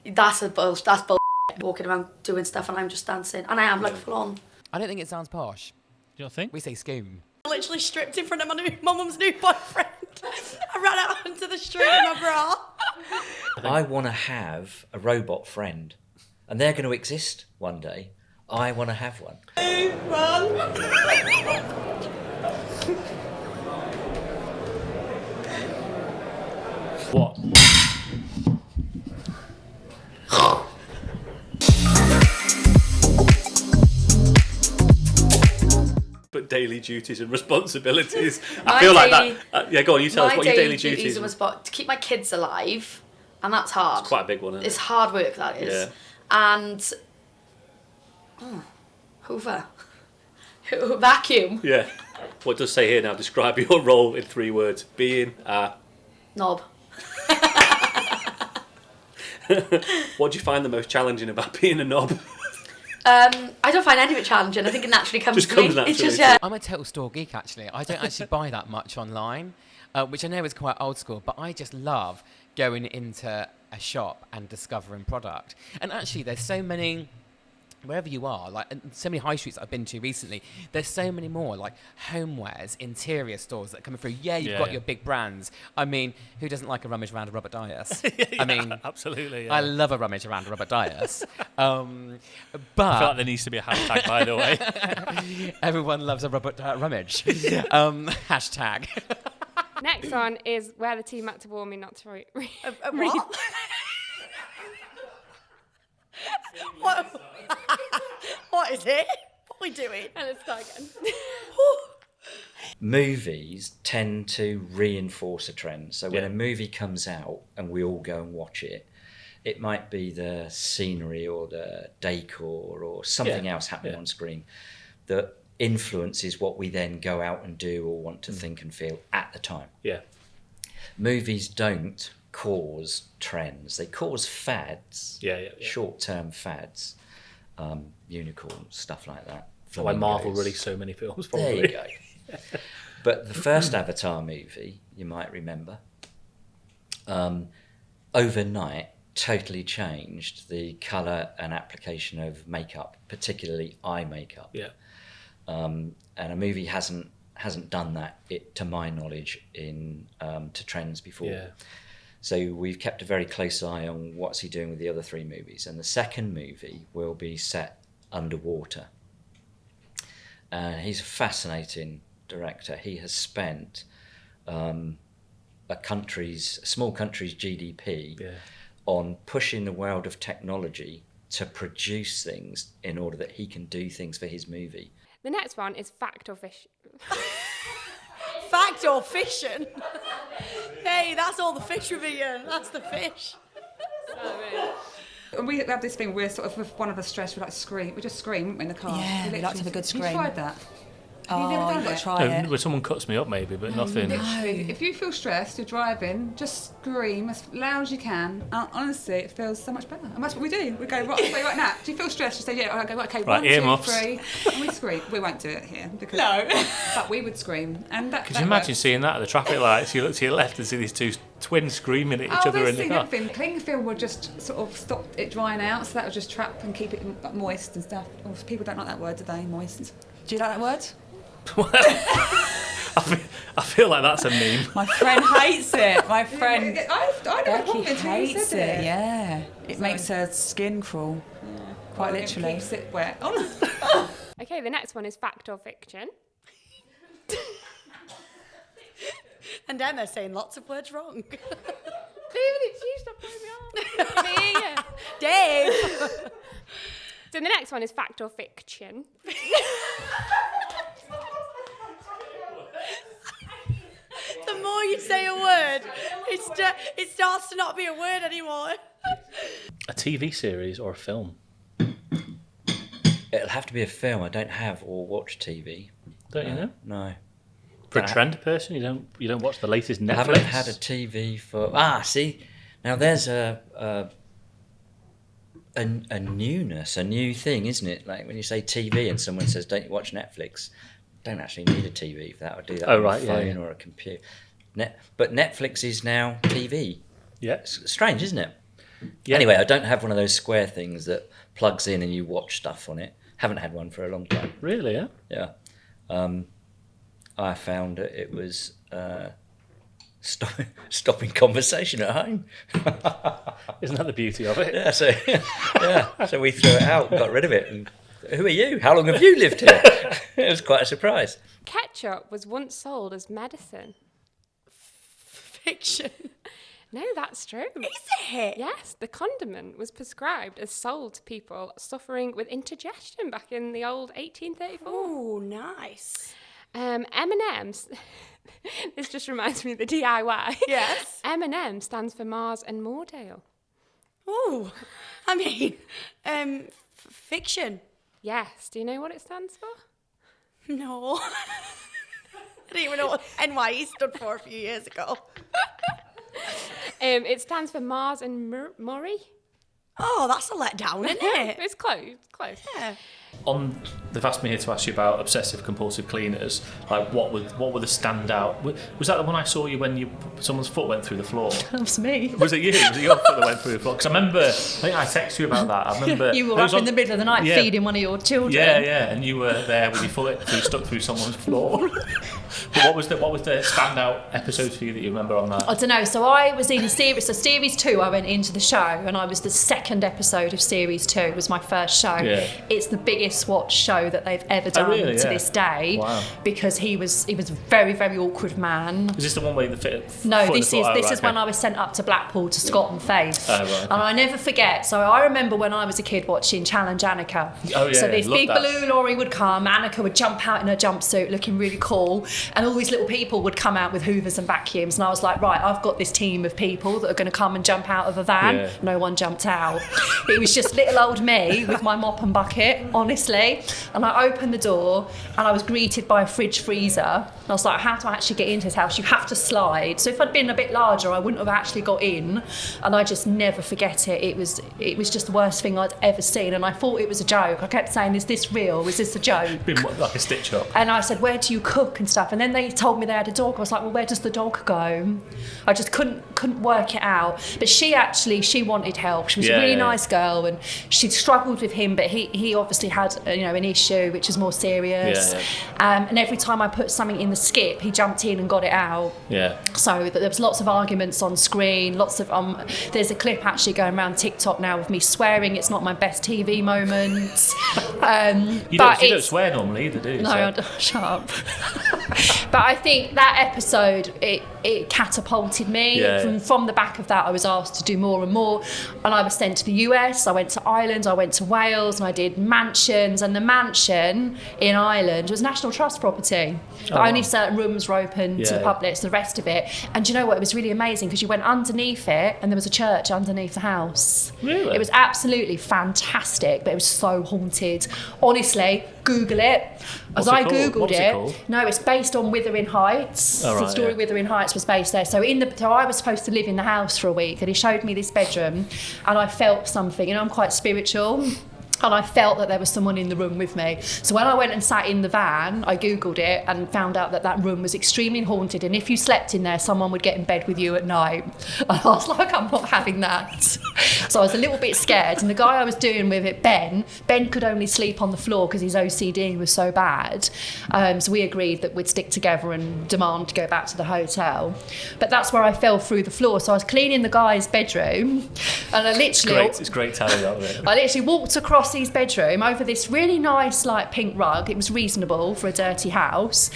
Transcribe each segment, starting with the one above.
That's bull. Walking around doing stuff and I'm just dancing. And I am, like, full on. I don't think it sounds posh. Do you not think? We say Scone. I literally stripped in front of my mum's new boyfriend. I ran out onto the street in my bra. I want to have a robot friend. And they're going to exist one day. I want to have one. What? But daily duties and responsibilities. I feel like that. Yeah, go on. You tell us what your daily duties are. To keep my kids alive, and that's hard. It's quite a big one. Isn't it? It's hard work. That is. Yeah. And Hoover, vacuum. Yeah. What does say here now? Describe your role in 3 words. Being a knob. What do you find the most challenging about being a knob? I don't find any of it challenging. I think it naturally comes to me. Naturally. It's just, yeah. I'm a total store geek, actually. I don't actually buy that much online, which I know is quite old school, but I just love going into a shop and discovering product. And actually, there's so many, wherever you are, like so many high streets I've been to recently, there's so many more like homewares, interior stores that are coming through. Yeah, you've got your big brands. I mean, who doesn't like a rummage around a Robert Dias? I mean, absolutely. Yeah. I love a rummage around a Robert Dias. But I feel like there needs to be a hashtag, by the way. Everyone loves a Robert rummage. Hashtag. Next one is where the team had to warn me not to read. What? What? What is it? What are we doing? And let's start again. Movies tend to reinforce a trend. So when a movie comes out and we all go and watch it, it might be the scenery or the decor or something else happening on screen that influences what we then go out and do or want to think and feel at the time. Yeah. Movies don't cause trends. They cause fads, short-term fads, unicorns, stuff like that. Why Marvel released so many films, probably. There you go. But the first Avatar movie, you might remember, overnight totally changed the colour and application of makeup, particularly eye makeup. Yeah. And a movie hasn't done that, to my knowledge, in to trends before. Yeah. So we've kept a very close eye on what's he doing with the other 3 movies. And the second movie will be set underwater. He's a fascinating director. He has spent a small country's GDP on pushing the world of technology to produce things in order that he can do things for his movie. The next one is fact or fiction. Fact or fiction? Hey, that's all the fish we're eating. That's the fish. And we have this thing, we're sort of, if one of us stressed, we like to scream. We just scream in the car. Yeah, we like to have a good scream. You tried that? Oh, Have you never done you've got it? to try it. When someone cuts me up, maybe, but nothing. Literally, if you feel stressed, you're driving, just scream as loud as you can. Honestly, it feels so much better. And that's what we do. We go, right now. Do you feel stressed? You say, yeah. I go, right, okay, right, 1, earmuffs. 2, 3. And we scream. We won't do it here. Because, but we would scream. And that, Could you imagine seeing that at the traffic lights? You look to your left and see these 2 twins screaming at each other in the car. Cling film would just sort of stop it drying out, so that would just trap and keep it moist and stuff. Or people don't like that word, do they? Moist. Do you like that word? I feel like that's a meme. My friend hates it. My friend I don't know Becky what hates it. Yeah, it So- makes her skin crawl. Quite literally. It keeps it wet. Oh, no. Okay, the next one is fact or fiction. And then they're saying lots of words wrong. David, it's you, stop putting me on. Dave! So the next one is fact or fiction. The more you say a word, it starts to not be a word anymore. A TV series or a film? It'll have to be a film. I don't have or watch TV. Don't you know? No. For a trend person, you don't watch the latest Netflix? I haven't had a TV for... see, now there's a newness, a new thing, isn't it? Like when you say TV and someone says, don't you watch Netflix? Don't actually need a TV for that. I would do that on a phone or a computer. But Netflix is now TV. Yeah. It's strange, isn't it? Yeah. Anyway, I don't have one of those square things that plugs in and you watch stuff on it. Haven't had one for a long time. Really, yeah? Yeah. I found that it was stopping conversation at home. Isn't that the beauty of it? So we threw it out and got rid of it. And who are you? How long have you lived here? It was quite a surprise. Ketchup was once sold as medicine. Fiction. No, that's true. Is it? Yes, the condiment was prescribed as sold to people suffering with indigestion back in the old 1834. Oh, nice. M&M's. This just reminds me of the DIY. Yes. M&M stands for Mars and Moordale. Oh, I mean, fiction. Yes. Do you know what it stands for? No. I didn't even know what NYE stood for a few years ago. It stands for Mars and Murray. Oh, that's a letdown, isn't it? It's close. Close. Yeah. They've asked me here to ask you about obsessive compulsive cleaners. Like, what were the standout? Was that the one I saw you when someone's foot went through the floor? That was me. Was it you? Was it your foot that went through the floor? Because I think I texted you about that. I remember You were it was up in the middle of the night feeding one of your children. Yeah, and you were there with your foot stuck through someone's floor. But what was the standout episodes for you that you remember on that? I don't know. So I was in series 2. I went into the show, and I was the second episode of series 2. It was my first show. Yeah. It's the biggest watched show that they've ever done really? to Yeah. this day. Wow. Because he was a very, very awkward man. Is this the one where you fit? No, foot in this the floor? is when I was sent up to Blackpool to Scott and Faith. Oh, right, okay. And I never forget. So I remember when I was a kid watching Challenge Annika. Oh, yeah, So this love big that. balloon lorry would come, Annika would jump out in her jumpsuit looking really cool, and all these little people would come out with hoovers and vacuums, and I was like, right, I've got this team of people that are going to come and jump out of a van. Yeah. No one jumped out. It was just little old me with my mop and bucket, honestly. And I opened the door and I was greeted by a fridge freezer. And I was like, how do I actually get into this house? You have to slide. So if I'd been a bit larger, I wouldn't have actually got in. And I just never forget it. It was just the worst thing I'd ever seen. And I thought it was a joke. I kept saying, is this real? Is this a joke? Been like a stitch up. And I said, where do you cook and stuff? And then they told me they had a dog. I was like, well, where does the dog go? I just couldn't work it out. But she wanted help. She was a really nice girl, and she'd struggled with him, but he obviously had an issue which is more serious. And every time I put something in the skip, he jumped in and got it out. Yeah. So there was lots of arguments on screen, lots of there's a clip actually going around TikTok now of me swearing. It's not my best TV moment. You don't swear normally either, do you? No, I don't, shut up. But I think that episode, it catapulted me. From the back of that, I was asked to do more and more. And I was sent to the US, I went to Ireland, I went to Wales, and I did mansions. And the mansion in Ireland was National Trust property. But only certain rooms were open to the public, so the rest of it. And do you know what? It was really amazing because you went underneath it and there was a church underneath the house. Really? It was absolutely fantastic, but it was so haunted. Honestly, Google it. What's I it called? Googled What's it called? No, it's based on Wuthering Heights. Oh, The right, story yeah. Wuthering Heights was based there. So I was supposed to live in the house for a week, and he showed me this bedroom, and I felt something. I'm quite spiritual. And I felt that there was someone in the room with me. So when I went and sat in the van, I Googled it and found out that room was extremely haunted. And if you slept in there, someone would get in bed with you at night. And I was like, I'm not having that. So I was a little bit scared. And the guy I was doing with it, Ben could only sleep on the floor because his OCD was so bad. So we agreed that we'd stick together and demand to go back to the hotel. But that's where I fell through the floor. So I was cleaning the guy's bedroom, and I literally... It's great telling that bit. I literally walked across his bedroom over this really nice pink rug. It was reasonable for a dirty house,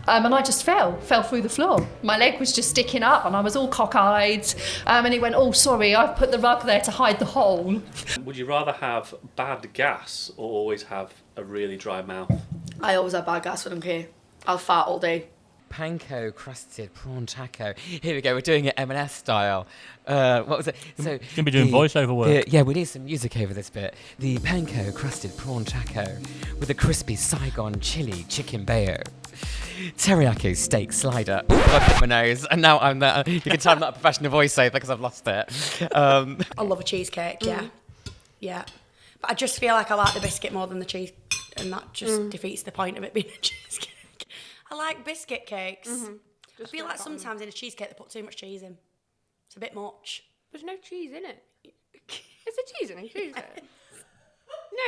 and I just fell through the floor. My leg was just sticking up and I was all cockeyed, and he went, oh sorry, I've put the rug there to hide the hole. Would you rather have bad gas or always have a really dry mouth? I always have bad gas when I'm here. I'll fart all day. Panko crusted prawn taco. Here we go. We're doing it M&S style. What was it? So Gonna be doing voiceover work. yeah, we need some music over this bit. The panko crusted prawn taco with a crispy Saigon chili chicken bayo. Teriyaki steak slider. Ooh, I put my nose, and now I'm there. You can tell I'm not a professional voiceover because I've lost it. I love a cheesecake, yeah. But I just feel like I like the biscuit more than the cheese, and that just defeats the point of it being a cheesecake. I like biscuit cakes. I feel like sometimes in a cheesecake they put too much cheese in. It's a bit much. There's no cheese in it. Is there cheese in a cheesecake?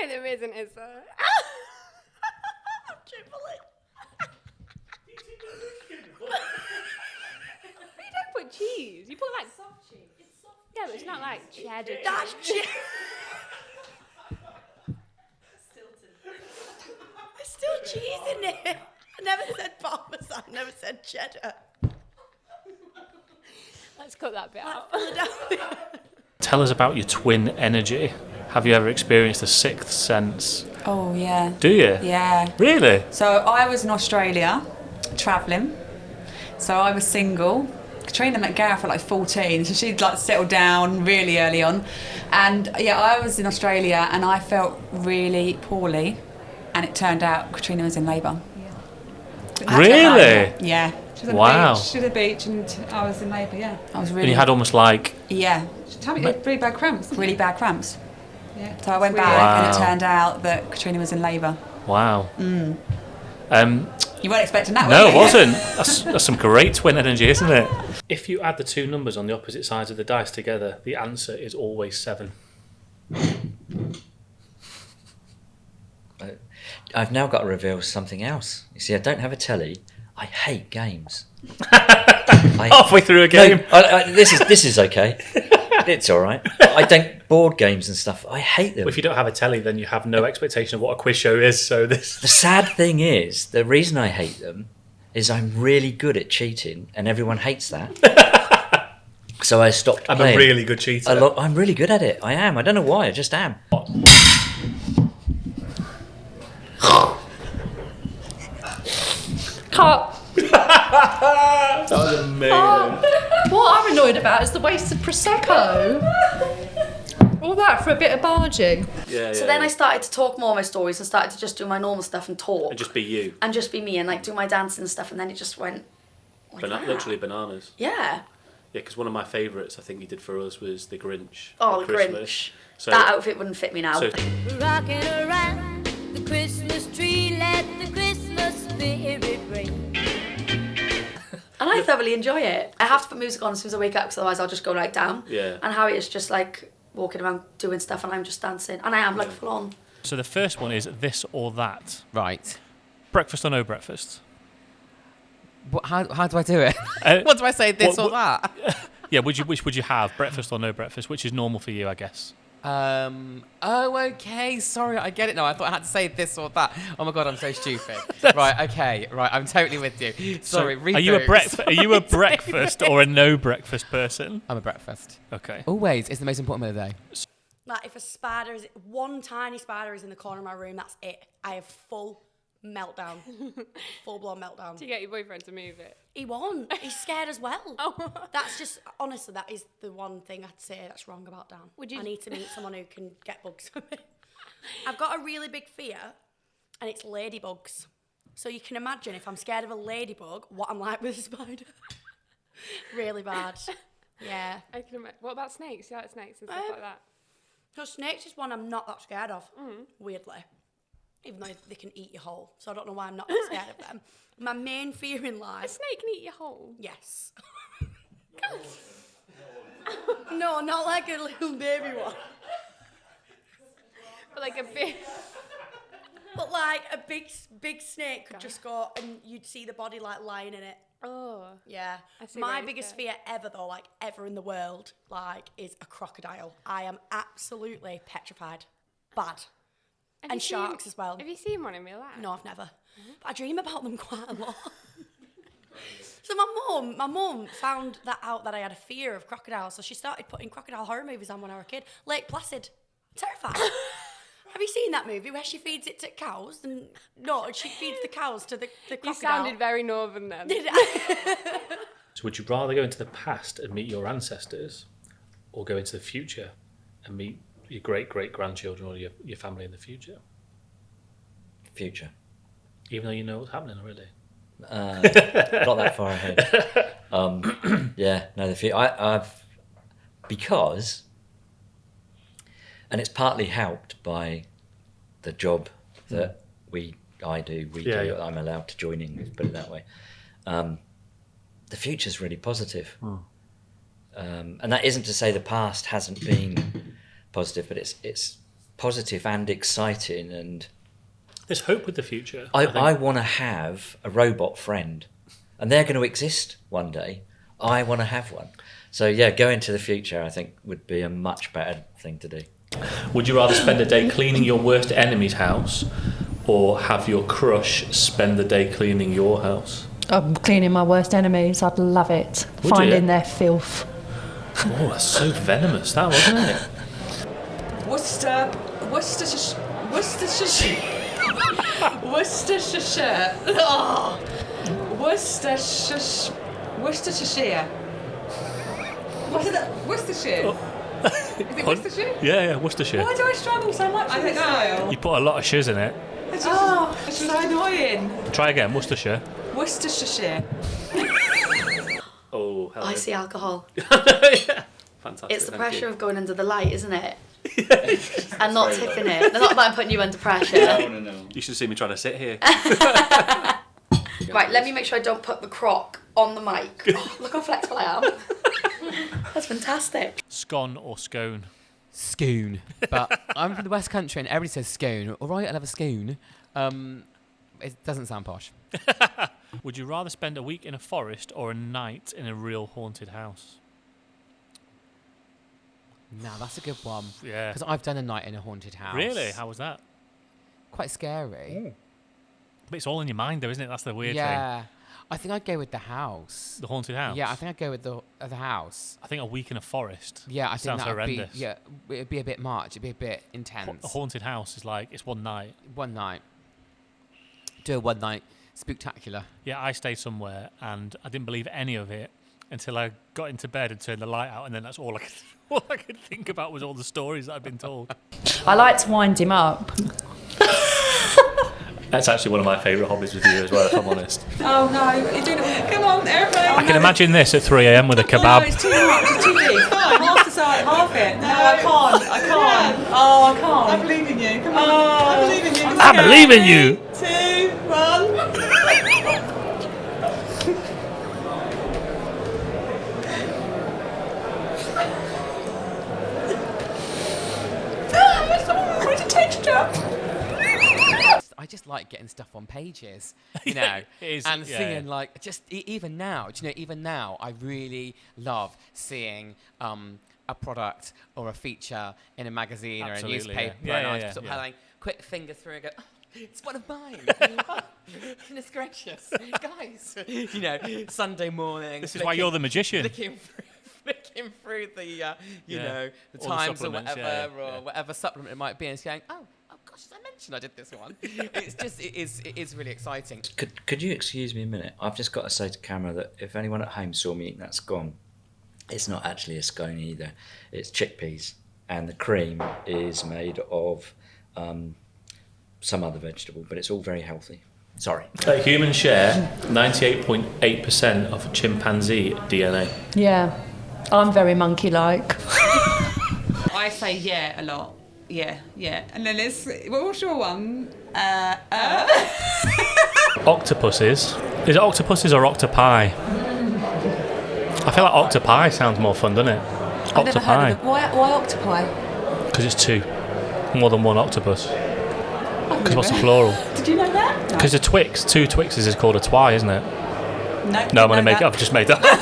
No, there isn't, is there? You don't put cheese. You put like soft cheese. It's soft. Yeah, but it's not like cheddar. That's cheese. There's still cheese in it. I never said parmesan. I never said cheddar. Let's cut that bit out. Tell us about your twin energy. Have you ever experienced the sixth sense? Oh, yeah. Do you? Yeah. Really? So I was in Australia, travelling. So I was single. Katrina met Gareth at like 14, so she'd like settled down really early on. And yeah, I was in Australia and I felt really poorly. And it turned out Katrina was in labour. Really? Yeah. She was Wow. She was at the beach and I was in labour, yeah. I was really... And you had almost like... Yeah. She told me really bad cramps. Really bad cramps. Yeah. So I went weird. back and it Wow. turned out that Katrina was in labour. Wow. You weren't expecting that, No, were it you? wasn't. That's some great twin energy, isn't it? If you add the two numbers on the opposite sides of the dice together, the answer is always 7. I've now got to reveal something else. You see, I don't have a telly. I hate games. Halfway through a game. No, this is okay. It's all right. I don't board games and stuff. I hate them. Well, if you don't have a telly, then you have no expectation of what a quiz show is. So this. The sad thing is, the reason I hate them is I'm really good at cheating, and everyone hates that. So I stopped I'm playing. a really good cheater. I'm really good at it. I am. I don't know why. I just am. Cut. That was amazing. What I'm annoyed about is the waste of prosecco. All that for a bit of barging. Yeah, So then I started to talk more of my stories and started to just do my normal stuff and talk. And just be you. And just be me and like do my dancing and stuff, and then it just went like that. Literally bananas. Yeah. Yeah, because one of my favourites I think you did for us was the Grinch. Oh, at the Christmas. Grinch. So, That outfit wouldn't fit me now. so Rocking around the Christmas tree, let the Christmas spirit ring. And I thoroughly enjoy it. I have to put music on as soon as I wake up, because otherwise I'll just go right down. Yeah. And Harry is just like walking around doing stuff, and I'm just dancing. And I am like full on. So the first one is this or that. Right. Breakfast or no breakfast? How do I do it? Uh, What do I say, this what- or that? Yeah, which would you have? Breakfast or no breakfast? Which is normal for you, I guess. Oh, okay. Sorry, I get it now. I thought I had to say this or that. Oh my god, I'm so stupid. Right, okay, right. I'm totally with you. Sorry. So, are you a reboot. Are you a breakfast or a no breakfast person? I'm a breakfast. Okay. Always. It's the most important meal of the day. Like if a spider is, one tiny spider is in the corner of my room, that's it. I have full meltdown. Full blown meltdown. To get your boyfriend to move it. He won't. He's scared as well. Oh. That's just, honestly, that is the one thing I'd say that's wrong about Dan. Would you- I need to meet someone who can get bugs for me. I've got a really big fear, and it's ladybugs. So you can imagine if I'm scared of a ladybug, what I'm like with a spider. Really bad. Yeah. I can imagine. What about snakes? You like snakes and stuff like that? So snakes is one I'm not that scared of, weirdly. Even though they can eat you whole. So I don't know why I'm not that scared of them. My main fear in A life... snake can eat you whole. Yes. No, not like a little baby one. But like a big... But like a big snake could just go and you'd see the body like lying in it. Oh. Yeah. I see My what you're biggest saying. fear ever though, like ever in the world, like is a crocodile. I am absolutely petrified. Bad. Have And you seen- sharks as well. Have you seen one in real life? No, I've never. But I dream about them quite a lot. So my mum found that out that I had a fear of crocodiles, so she started putting crocodile horror movies on when I was a kid. Lake Placid. Terrified. Have you seen that movie where she feeds it to cows? And no, she feeds the cows to the crocodile. You sounded very northern then. Did I? So would you rather go into the past and meet your ancestors, or go into the future and meet your great-great-grandchildren or your family in the future? Future. Even though you know what's happening already. Not that far ahead. Yeah, no, the future. I've because, and it's partly helped by the job that I do. Yeah, yeah. I'm allowed to join in with, put it that way. The future's really positive. And that isn't to say the past hasn't been positive, but it's positive and exciting, and There's hope with the future. I want to have a robot friend, and they're going to exist one day. I want to have one. So yeah, go into the future, I think, would be a much better thing to do. Would you rather spend a day cleaning your worst enemy's house, or have your crush spend the day cleaning your house? I'm cleaning my worst enemies. I'd love it. Would Finding you? their filth. Oh, that's so venomous, that wasn't it? Worcestershire. Oh. Worcestershire. What is it? Worcestershire. Oh. Is it Worcestershire? Yeah, Worcestershire. Why do I struggle so much? I don't know. You put a lot of shiz in it. It's so annoying. Try again, Worcestershire. Worcestershire. Oh, hello. I see alcohol. Yeah. Fantastic. It's the thank pressure you. of going under the light, isn't it? And not tipping it. Not that I'm putting you under pressure. No. You should see me trying to sit here. Right, let me make sure I don't put the crock on the mic. Oh, look how flexible I am. That's fantastic. Scone or scone? Scone. But I'm from the West Country and everybody says scone. All right, I'll have a scone. It doesn't sound posh. Would you rather spend a week in a forest or a night in a real haunted house? Now, that's a good one. Yeah. Because I've done a night in a haunted house. Really? How was that? Quite scary. But it's all in your mind, though, isn't it? That's the weird thing. Yeah. I think I'd go with the house. The haunted house? Yeah, I think I'd go with the house. I think a week in a forest. Yeah, I think sounds that would be, horrendous. yeah, it'd be a bit much. It'd be a bit intense. A haunted house is like, it's one night. One night. Do a one night spooktacular. Yeah, I stayed somewhere and I didn't believe any of it until I got into bed and turned the light out, and then that's all I could think about was all the stories that I've been told. I like to wind him up. That's actually one of my favourite hobbies with you as well, if I'm honest. Oh no, you're doing it. Come on, airplane. I can imagine this at 3 a.m. with a No, kebab. it's too much. It's too big. Fine, half the side, half it. No, I can't. I can't. Oh, I can't. I believe in you. Come on. I believe in you. I believe in you! 2, 1. Where's the texture? I just like getting stuff on pages, you know, It is, and yeah. seeing like just even now, do you know, even now, I really love seeing a product or a feature in a magazine Absolutely, or a newspaper, yeah. and Yeah, I yeah, just sort of yeah. like quick finger through and go, oh, it's one of mine. Goodness gracious, guys, you know, Sunday morning. This is why you're the magician. Flicking through the, you Yeah. know, the All the Times or supplements, whatever, yeah, or yeah. whatever supplement it might be, and it's going, oh gosh, as I mentioned, I did this one. It is really exciting. Could you excuse me a minute? I've just got to say to camera that if anyone at home saw me eating that scone, it's not actually a scone either. It's chickpeas, and the cream is made of some other vegetable, but it's all very healthy. Sorry. Humans share 98.8% of chimpanzee DNA. Yeah. I'm very monkey-like. I say yeah a lot. Yeah. And then it's, what's your one? Octopuses. Is it octopuses or octopi? I feel like octopi sounds more fun, doesn't it? I've never heard Octopi. of it. Why octopi? Because it's two. More than one octopus. Because what's the plural? Did you know that? Because a Twix, 2 Twixes is called a twi, isn't it? No, I'm going to make it up. I've just made that up.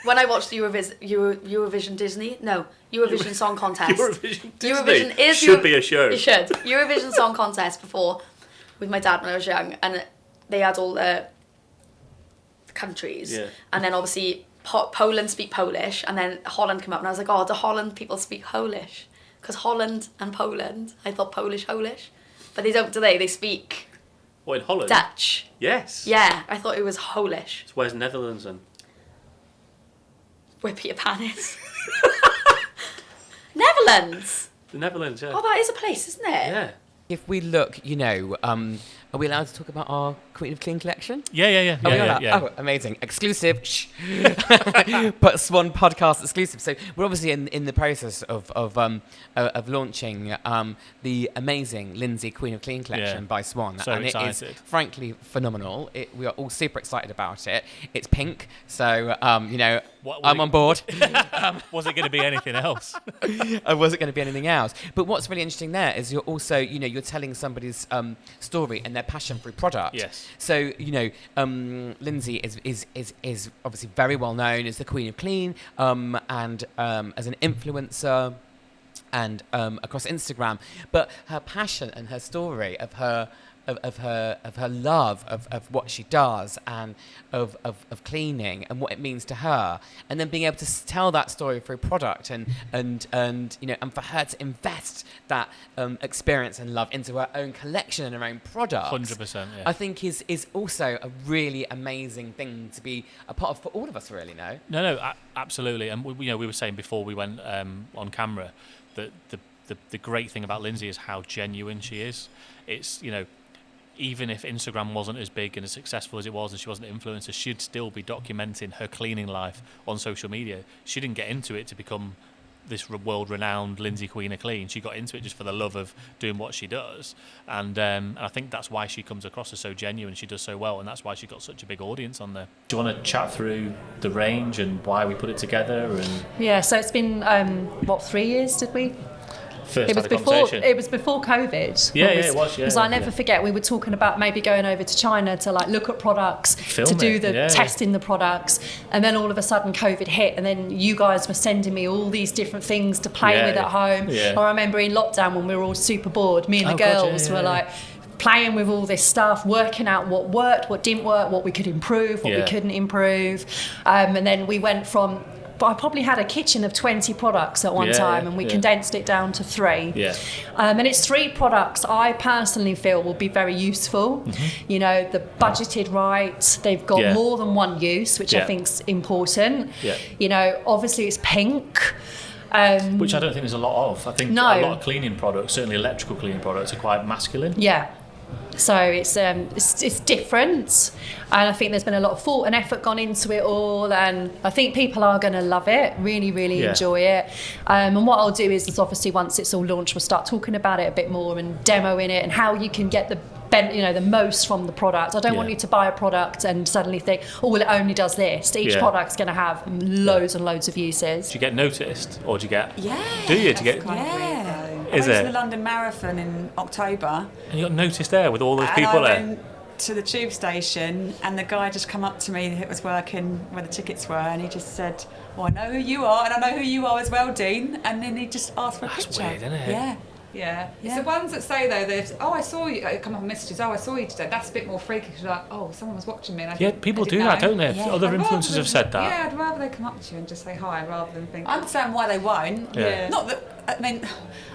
When I watched the Eurovision Disney, no, Eurovision Song Contest. Eurovision Disney Eurovision is should be a show. It should. Eurovision Song Contest before with my dad when I was young, and they had all the countries, Yeah. and then obviously Poland speak Polish, and then Holland came up, and I was like, oh, do Holland people speak Polish? Because Holland and Poland, I thought Polish, but they don't, do they? They speak What, in Holland? Dutch. Yes. Yeah, I thought it was Polish. So where's Netherlands then? Where Peter Pan is. Netherlands. The Netherlands, yeah. Oh, that is a place, isn't it? Yeah. If we look, you know, Are we allowed to talk about our Queen of Clean collection? Yeah. Oh, amazing. Exclusive. Shh. But Swan podcast exclusive. So we're obviously in the process of launching the amazing Lindsay Queen of Clean collection by Swan. So and excited. it is frankly phenomenal. We are all super excited about it. It's pink, so I'm on board. Was it going to be anything else? Was it going to be anything else? But what's really interesting there is you're also, you're telling somebody's story and their passion for a product. Yes. So, Lindsay is obviously very well known as the Queen of Clean, and as an influencer and across Instagram. But her passion and her story of her love of what she does and of cleaning and what it means to her, and then being able to tell that story through product and for her to invest that experience and love into her own collection and her own product, 100%. Yeah. I think is also a really amazing thing to be a part of for all of us, really. No, absolutely. And we were saying before we went on camera that the great thing about Lindsay is how genuine she is. It's even if Instagram wasn't as big and as successful as it was and she wasn't an influencer, she'd still be documenting her cleaning life on social media. She didn't get into it to become this world-renowned Lindsay Queen of Clean. She got into it just for the love of doing what she does. And I think that's why she comes across as so genuine. She does so well, and that's why she got such a big audience on there. Do you want to chat through the range and why we put it together? And Yeah, so it's been, 3 years, did we? first had a conversation. It was before COVID. It was. Because I never forget, we were talking about maybe going over to China to look at products, Film do it, the testing the products, and then all of a sudden COVID hit, and then you guys were sending me all these different things to play with at home. Yeah. I remember in lockdown when we were all super bored, me and the girls were playing with all this stuff, working out what worked, what didn't work, what we could improve, what we couldn't improve, and then we went from. But I probably had a kitchen of 20 products at one time, and we condensed it down to 3. Yeah. And it's 3 products I personally feel will be very useful. Mm-hmm. They're budgeted right. They've got more than one use, which I think's important. Yeah. Obviously it's pink. Which I don't think there's a lot of. I think a lot of cleaning products, certainly electrical cleaning products, are quite masculine. Yeah. So it's different, and I think there's been a lot of thought and effort gone into it all, and I think people are going to love it, really, really enjoy it. And what I'll do is obviously once it's all launched, we'll start talking about it a bit more and demoing it and how you can get the most from the product. I don't want you to buy a product and suddenly think, oh, well, it only does this. Each product's going to have loads and loads of uses. Do you get noticed, or do you get? Yeah. Do you? Do you get? I Is went it? to the London Marathon in October. And you got noticed there with all those And people I there. went to the tube station, and the guy just come up to me that was working where the tickets were, and he just said, "Well, I know who you are, and I know who you are as well, Dean." And then he just asked for a That's picture. weird, isn't it? Yeah. Yeah. It's the ones that say though that I saw you come up messages, I saw you today. That's a bit more freaky because you're like, oh, someone was watching me. And People I do didn't that, know. don't they? Other I'd rather influencers have said that. Yeah, I'd rather they come up to you and just say hi rather than think. I understand why they won't. Yeah. Not that,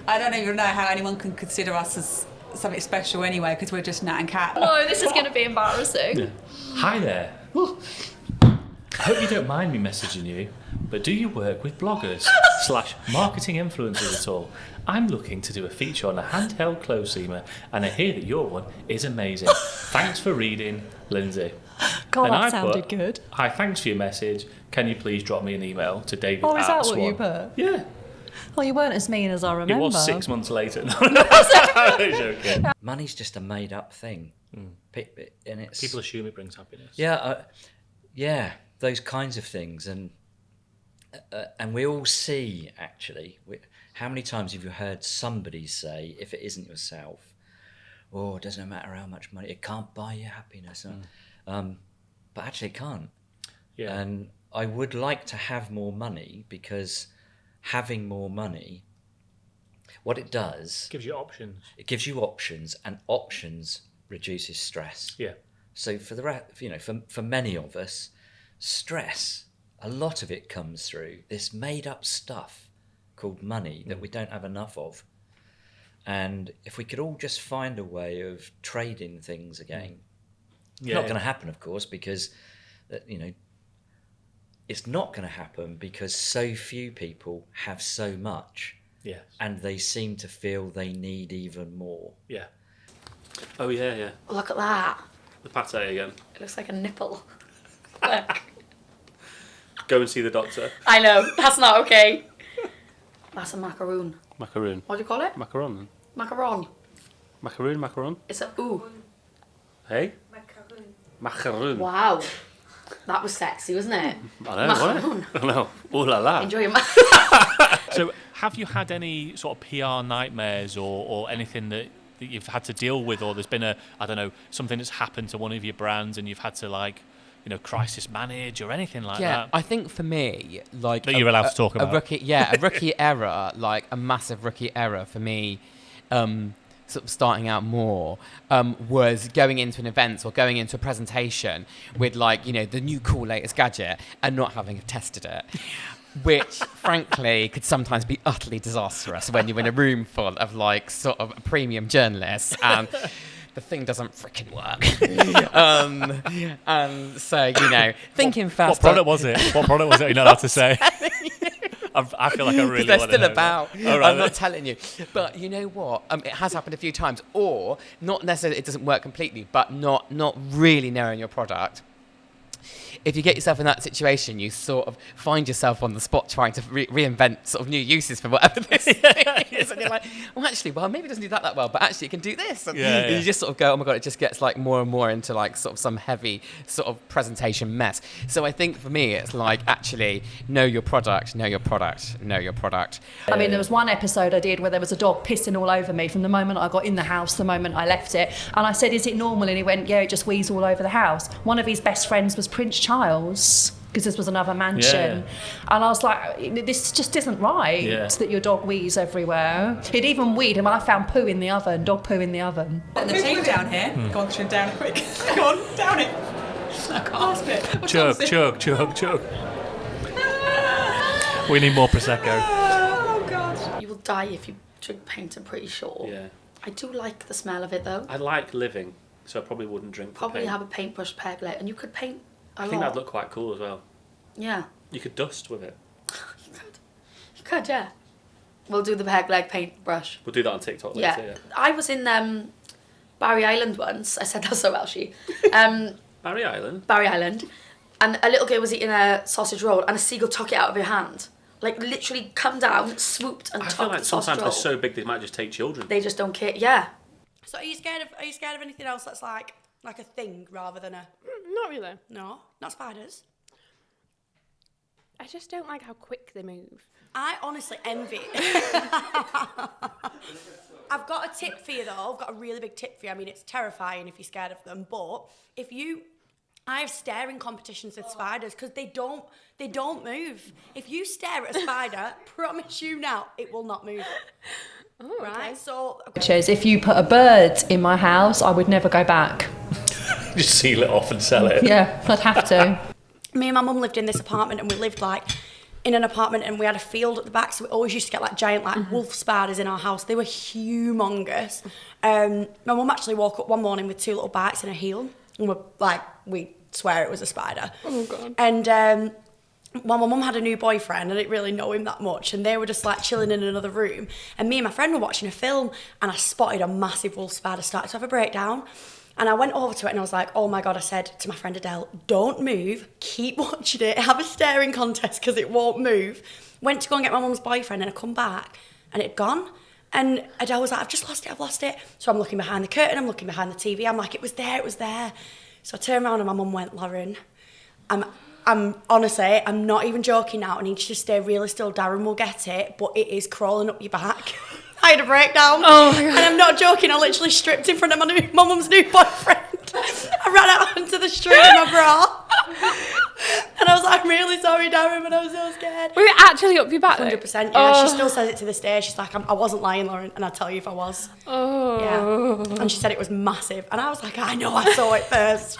I don't even know how anyone can consider us as something special anyway, because we're just Nat and Cat. No, this is going to be embarrassing. Yeah. Hi there. I hope you don't mind me messaging you, but do you work with bloggers / marketing influencers at all? I'm looking to do a feature on a handheld clothes seamer, and I hear that your one is amazing. Thanks for reading, Lindsay. God, And that I sounded put, good. Hi, thanks for your message. Can you please drop me an email to David Oh, is at that what Swan? you put? Yeah. Oh, you weren't as mean as I remember. It was 6 months later. No, I'm joking. Money's just a made-up thing, and it's People assume it brings happiness. yeah, those kinds of things, and we all see actually. How many times have you heard somebody say, if it isn't yourself, "Oh, it doesn't matter how much money, it can't buy you happiness," but actually it can't. Yeah. And I would like to have more money, because having more money, what it does, Gives you options. it gives you options, and options reduces stress. Yeah. So for many of us, stress, a lot of it comes through this made-up stuff called money that we don't have enough of. And if we could all just find a way of trading things again, it's not going to happen, of course, because it's not going to happen because so few people have so much. Yes. And they seem to feel they need even more. Yeah. Oh, yeah. Look at that. The pate again. It looks like a nipple. Look. Go and see the doctor. I know, that's not okay. That's a macaroon. Macaroon. What do you call it? Macaron. Macaron. Macaroon. It's a ooh. Hey? Macaroon. Wow. That was sexy, wasn't it? I know, wasn't it? I know. Ooh la la. Enjoy your So, have you had any sort of PR nightmares or anything that you've had to deal with, or there's been something that's happened to one of your brands and you've had to crisis manage or anything like that? I think for me, like that you're allowed to talk about. A rookie error, like a massive rookie error for me, sort of starting out more, was going into an event or going into a presentation with the new cool latest gadget and not having tested it. Which, frankly, could sometimes be utterly disastrous when you're in a room full of sort of premium journalists and the thing doesn't freaking work. And so, thinking fast. What product was it? You're not allowed to say. I feel like I really they're want still to know about. Oh, right. I'm not telling you. But you know what? It has happened a few times. Or, not necessarily it doesn't work completely, but not really knowing your product. If you get yourself in that situation, you sort of find yourself on the spot trying to reinvent sort of new uses for whatever this thing is. And you're like, maybe it doesn't do that well, but actually it can do this. And you just sort of go, oh my God, it just gets more and more into sort of some heavy sort of presentation mess. So I think for me, it's actually know your product. I mean, there was one episode I did where there was a dog pissing all over me from the moment I got in the house, the moment I left it. And I said, is it normal? And he went, yeah, it just wheezes all over the house. One of his best friends was Prince Charles, because this was another mansion. And I was like, this just isn't right, that your dog wheezes everywhere. It even wheezed, and I found poo in the oven, dog poo in the oven. And the tea down here. Go on, trim down it quick. Go on, down it. I can't ask it. Chug. We need more prosecco. Oh God. You will die if you drink paint, I'm pretty sure. Yeah. I do like the smell of it though. I like living, so I probably wouldn't drink the Probably paint. have a paintbrush peg leg, and you could paint a lot. I think that'd look quite cool as well. Yeah. You could dust with it. You could, yeah. We'll do the peg leg paintbrush. We'll do that on TikTok later, yeah. I was in Barry Island once. I said that so Welshie. Barry Island? Barry Island. And a little girl was eating a sausage roll and a seagull took it out of her hand. Literally come down, swooped and took the sausage roll. I feel like sometimes they're so big they might just take children. They just don't care. Yeah. So are you scared of anything else that's like a thing rather than a... Not really. No? Not spiders? I just don't like how quick they move. I honestly envy. I've got a tip for you though. I've got a really big tip for you. I mean, it's terrifying if you're scared of them, but I have staring competitions with spiders because they don't move. If you stare at a spider, promise you now, it will not move. Oh, right? okay. So If you put a bird in my house, I would never go back. Just seal it off and sell it. Yeah, I'd have to. Me and my mum lived in this apartment and we lived in an apartment and we had a field at the back, so we always used to get giant wolf spiders in our house. They were humongous. My mum actually woke up one morning with 2 little bites in her heel and we swear it was a spider. Oh God. And my mum had a new boyfriend, I didn't really know him that much, and they were just chilling in another room, and me and my friend were watching a film and I spotted a massive wolf spider start to have a breakdown. And I went over to it and I was like, oh my God, I said to my friend Adele, don't move, keep watching it, have a staring contest because it won't move. Went to go and get my mum's boyfriend and I come back and it had gone. And Adele was like, I've lost it. So I'm looking behind the curtain, I'm looking behind the TV, I'm like, it was there. So I turned around and my mum went, Lauren, I'm honestly, I'm not even joking now, I need you to stay really still, Darren will get it, but it is crawling up your back. I had a breakdown. Oh my God. And I'm not joking, I literally stripped in front of my mum's new boyfriend. I ran out onto the street in my bra. And I was like, I'm really sorry, Darren, but I was so scared. Were you actually up your back? 100%, yeah. Oh. She still says it to this day. She's like, I wasn't lying, Lauren, and I'll tell you if I was. Oh. Yeah. And she said it was massive. And I was like, I know, I saw it first.